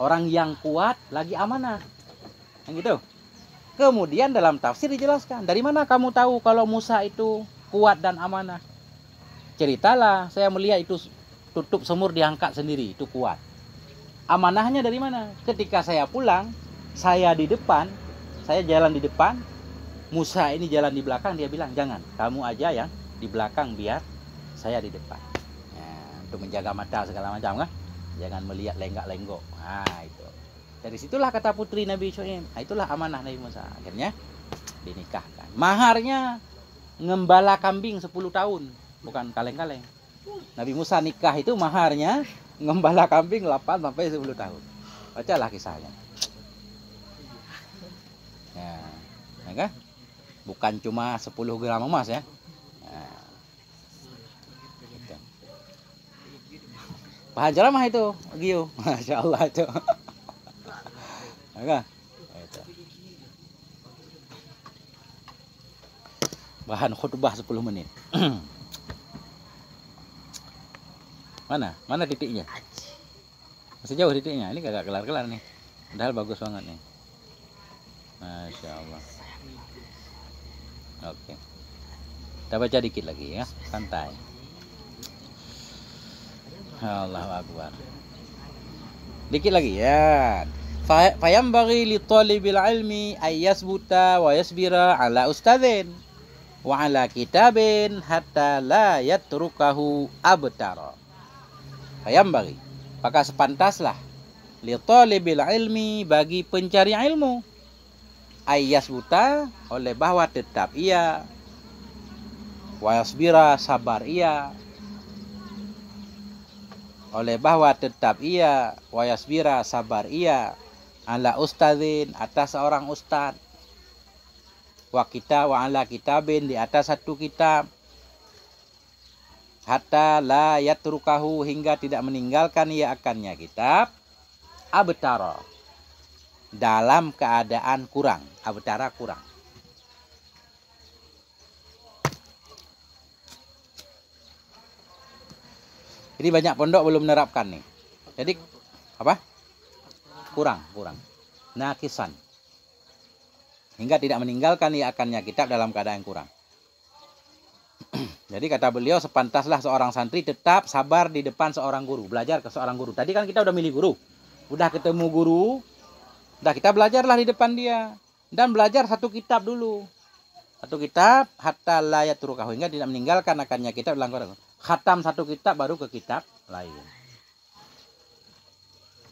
orang yang kuat lagi amanah. Yang gitu. Kemudian dalam tafsir dijelaskan, dari mana kamu tahu kalau Musa itu kuat dan amanah? Ceritalah, saya melihat itu tutup sumur diangkat sendiri, itu kuat. Amanahnya dari mana? Ketika saya pulang, saya di depan, saya jalan di depan, Musa ini jalan di belakang, dia bilang, "Jangan, kamu aja yang di belakang biar saya di depan." Untuk menjaga mata segala macam kan? Jangan melihat lenggak-lenggok. Nah, itu. Dari situlah kata putri Nabi Syuaib. Nah, itulah amanah Nabi Musa. Akhirnya dinikahkan. Maharnya ngembala kambing 10 tahun, bukan kaleng-kaleng. Nabi Musa nikah itu maharnya ngembala kambing 8 sampai 10 tahun. Bacalah kisahnya. Ya, kan? Bukan cuma 10 gram emas ya. Nah, gitu. Bahan ceramah itu, Gio. Masya Allah itu. Ya, itu. Bahan khutbah 10 menit. Mana titiknya? Masih jauh titiknya. Ini kagak kelar-kelar nih. Padahal bagus banget nih. Masya Allah. Oke. Kita baca dikit lagi ya. Santai. Allahu Akbar. Dikit lagi ya. Fayambaghi li talibil ilmi ay yasbuta wa yasbira ala ustadzin wa ala kitabin hatta la yatrukahu abtara. Fayambaghi, maka sepantaslah li talibil ilmi, bagi pencari ilmu, ayas buta, oleh bahwa tetap ia, wayasbira, sabar ia, oleh bahwa tetap ia, wayasbira, sabar ia, ala ustadzin, atas seorang ustad, wa ala kitabin, di atas satu kitab, hatta la yatrukahu, hingga tidak meninggalkan ia akannya kitab, abtara, dalam keadaan kurang. Abtara kurang. Jadi banyak pondok belum menerapkan nih. Jadi apa? Kurang. Nakisan. Hingga tidak meninggalkan ia akannya kitab dalam keadaan kurang. Jadi kata beliau, sepantaslah seorang santri tetap sabar di depan seorang guru, belajar ke seorang guru. Tadi kan kita udah milih guru, udah ketemu guru, udah kita belajarlah di depan dia, dan belajar satu kitab dulu, satu kitab, hatta la yatrukahu, hingga tidak meninggalkan akannya kitab dalam Quran. khatam satu kitab baru ke kitab lain.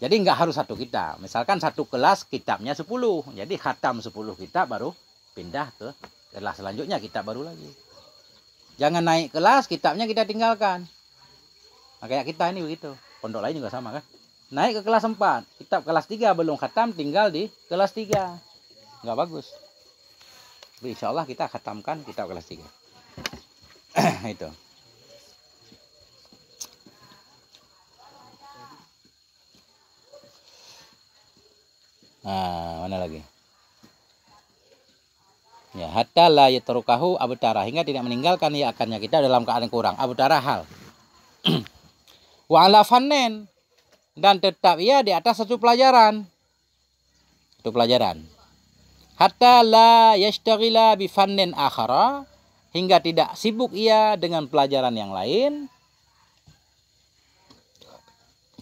Jadi nggak harus satu kitab. Misalkan satu kelas kitabnya 10. Jadi khatam 10 kitab baru pindah ke kelas selanjutnya, kitab baru lagi. Jangan naik kelas, kitabnya kita tinggalkan. Nah, kayak kita ini begitu. Pondok lain juga sama kan. Naik ke kelas 4, kitab kelas 3 belum khatam, tinggal di kelas 3. Nggak bagus. Tapi insya Allah kita khatamkan kitab kelas 3. Itu. Nah, mana lagi? Ya, hatta la yatrukahu abtara, hingga tidak meninggalkan ya akannya kita dalam keadaan kurang. Abtara hal. Wa ala fannen, dan tetap ia di atas satu pelajaran. Satu pelajaran. Hatta la yashtaghila bi fannin akhara, hingga tidak sibuk ia dengan pelajaran yang lain.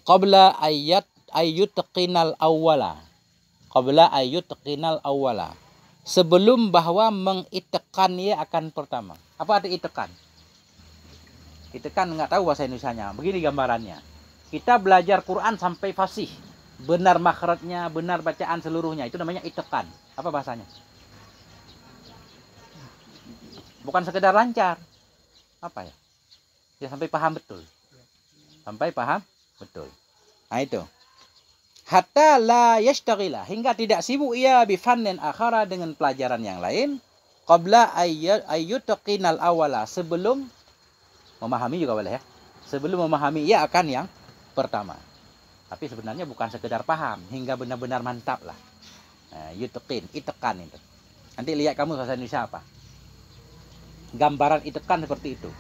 Qabla ayyutqinal awwala. Qabla ayyutqinal awwala. Sebelum bahwa mengitekan ia akan pertama. Apa arti itekan? Itekan nggak tahu bahasa Indonesianya. Begini gambarannya. Kita belajar Quran sampai fasih. Benar makhrajnya, benar bacaan seluruhnya. Itu namanya itekan. Apa bahasanya? Bukan sekedar lancar. Apa ya? Ya sampai paham betul. Sampai paham betul. Nah itu. Hatta la yashtaghila, hingga tidak sibuk ia bi fannin akhara dengan pelajaran yang lain. Qabla ayyutqinal awwala, sebelum memahami juga boleh ya. Sebelum memahami ia akan yang pertama. Tapi sebenarnya bukan sekedar paham, hingga benar-benar mantap lah. Nah, yutqin, itekan itu. Nanti lihat kamu bahasa Indonesia apa. Gambaran itekan seperti itu.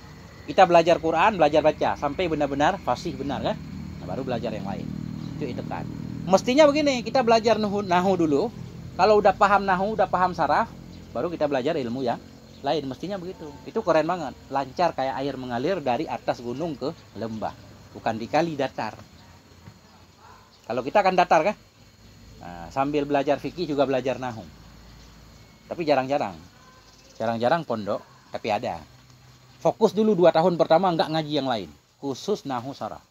Kita belajar Quran, belajar baca sampai benar-benar fasih benar kan? Nah, baru belajar yang lain. Itu itekan. Mestinya begini, kita belajar nahu dulu. Kalau udah paham nahu, udah paham saraf, baru kita belajar ilmu yang lain. Mestinya begitu. Itu keren banget. Lancar kayak air mengalir dari atas gunung ke lembah. Bukan di kali, datar. Kalau kita kan datar kan? Nah, sambil belajar fikih juga belajar nahu. Tapi jarang-jarang. Jarang-jarang pondok, tapi ada. Fokus dulu 2 tahun pertama nggak ngaji yang lain. Khusus nahu saraf.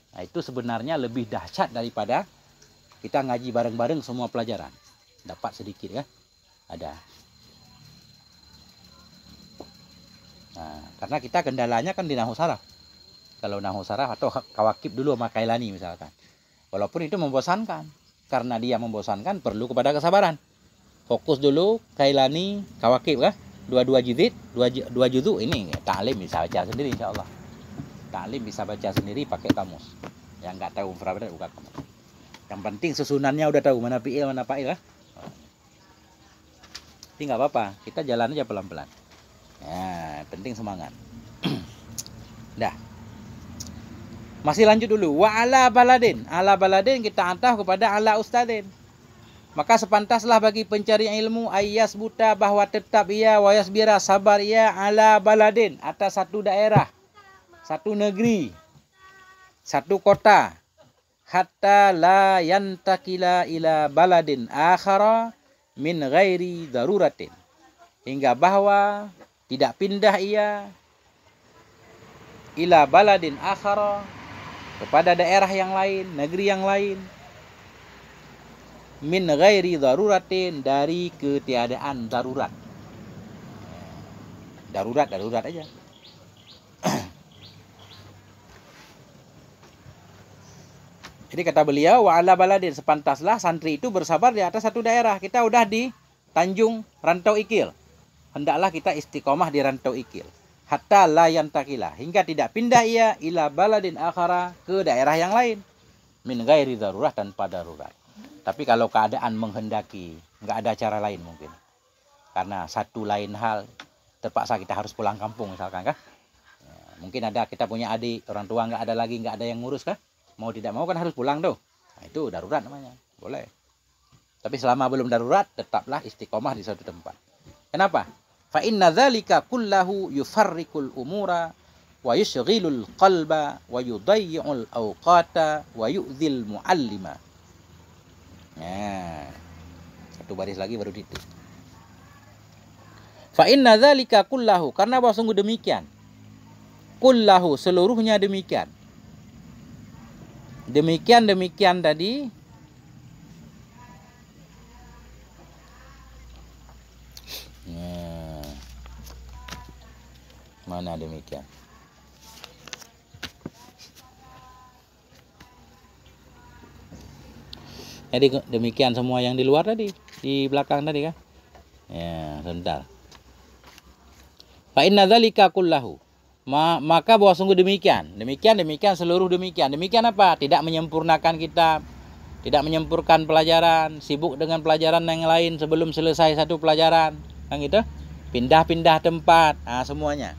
Nah, itu sebenarnya lebih dahsyat daripada kita ngaji bareng-bareng semua pelajaran. Dapat sedikit ya. Ada. Nah, karena kita kendalanya kan di nahu saraf. Kalau nahu saraf atau kawakib dulu sama kailani misalkan. Walaupun itu membosankan. Karena dia membosankan perlu kepada kesabaran. Fokus dulu kailani, kawakib kan. Dua juzid, dua juzu ini ta'lim bisa baca sendiri insyaallah. Taklim bisa baca sendiri pakai kamus. Yang nggak tahu mufradat buka kamus. Yang penting susunannya udah tahu mana fi'il mana fa'il lah. Tapi nggak apa-apa, kita jalan aja pelan-pelan. Ya, penting semangat. Dah. Masih lanjut dulu. Wa ala baladin. Ala baladin kita ataf kepada ala ustadin. Maka sepantaslah bagi pencari ilmu ayas buta bahwa tetap ia wayas bira sabar ia ala baladin atas satu daerah. Satu negeri, satu kota, hatta la yantakila ila baladin akhara min ghairi daruratin, hingga bahwa tidak pindah ia ila baladin akhara kepada daerah yang lain, negeri yang lain, min ghairi daruratin, dari ketiadaan darurat. Darurat aja. Jadi kata beliau, wa ala baladin, sepantaslah santri itu bersabar di atas satu daerah. Kita udah di Tanjung Rantau Ikil. Hendaklah kita istiqomah di Rantau Ikil. Hatta la yantakila, hingga tidak pindah ia ila baladin akhara, ke daerah yang lain. Min ghairi darurat, tanpa darurat. Tapi kalau keadaan menghendaki, nggak ada cara lain mungkin. Karena satu lain hal, terpaksa kita harus pulang kampung misalkan kan. Ya, mungkin ada kita punya adik, orang tua nggak ada lagi, nggak ada yang ngurus kan. Mau tidak mau kan harus pulang tuh. Nah, itu darurat namanya. Boleh. Tapi selama belum darurat, tetaplah istiqomah di suatu tempat. Kenapa? Fa inna dzalika kullahu yufarriqul umura wa yushghilul qalba wa yudayyi'ul awqata wa yu'dzil muallima. Nah, satu baris lagi baru itu. Fa inna dzalika kullahu, karena bahwa sungguh demikian. kullahu, seluruhnya demikian. Demikian tadi. Mana demikian? Jadi demikian semua yang di luar tadi, di belakang tadi kan? Ya, sebentar. Fa inna dzalika kullahu. Maka bahwa sungguh demikian seluruh demikian. Demikian apa? Tidak menyempurnakan kitab, tidak menyempurnakan pelajaran, sibuk dengan pelajaran yang lain sebelum selesai satu pelajaran, kan gitu? Pindah-pindah tempat, semuanya.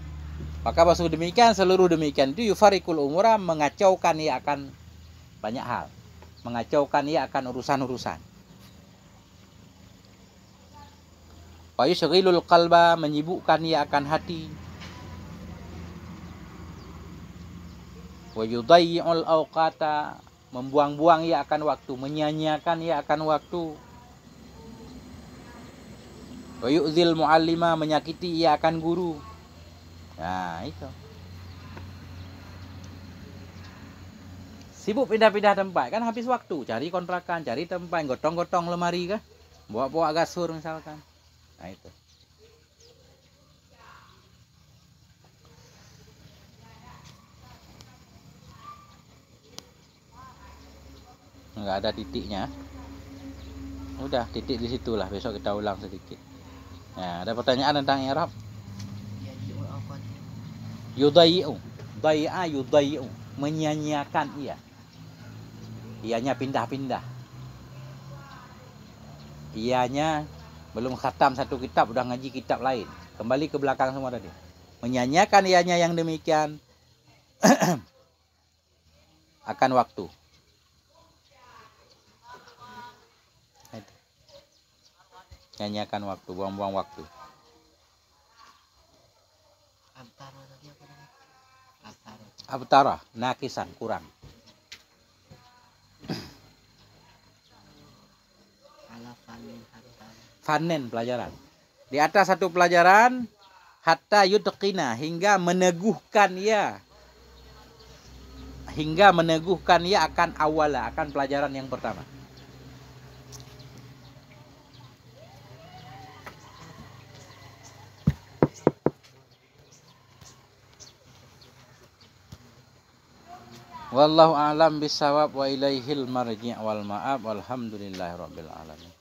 Maka bahwa sungguh demikian seluruh demikian itu yufarikul umura, mengacaukan ia akan banyak hal, mengacaukan ia akan urusan-urusan. Wa yushghilul qalba, menyibukkan ia akan hati. Wa yudayyi'ul awqata, membuang-buang ia akan waktu, menyia-nyiakan ia akan waktu. Wa yu'zil muallima, menyakiti ia akan guru. Nah, itu. Sibuk pindah-pindah tempat kan habis waktu, cari kontrakan, cari tempat, gotong-gotong lemari kah? Bawa-bawa kasur misalkan. Nah, itu. Enggak ada titiknya. Udah, titik di situlah, besok kita ulang sedikit. Nah, ada pertanyaan tentang i'rab? Yudayyi'u, dai'a yudayyi'u, menyia-nyiakan ia. Ianya pindah-pindah. Ianya belum khatam satu kitab, udah ngaji kitab lain. Kembali ke belakang semua tadi. Menyia-nyiakan ianya yang demikian akan waktu. Nyanyiakan waktu, buang-buang waktu. Abtara, nakisan, kurang. Fanen, pelajaran. Di atas satu pelajaran, hatta yutqina, hingga meneguhkan ia. Hingga meneguhkan ia akan awala, akan pelajaran yang pertama. Wallahu a'lam bissawab wa ilaihil marji' wal ma'ab. Walhamdulillahirabbil alamin.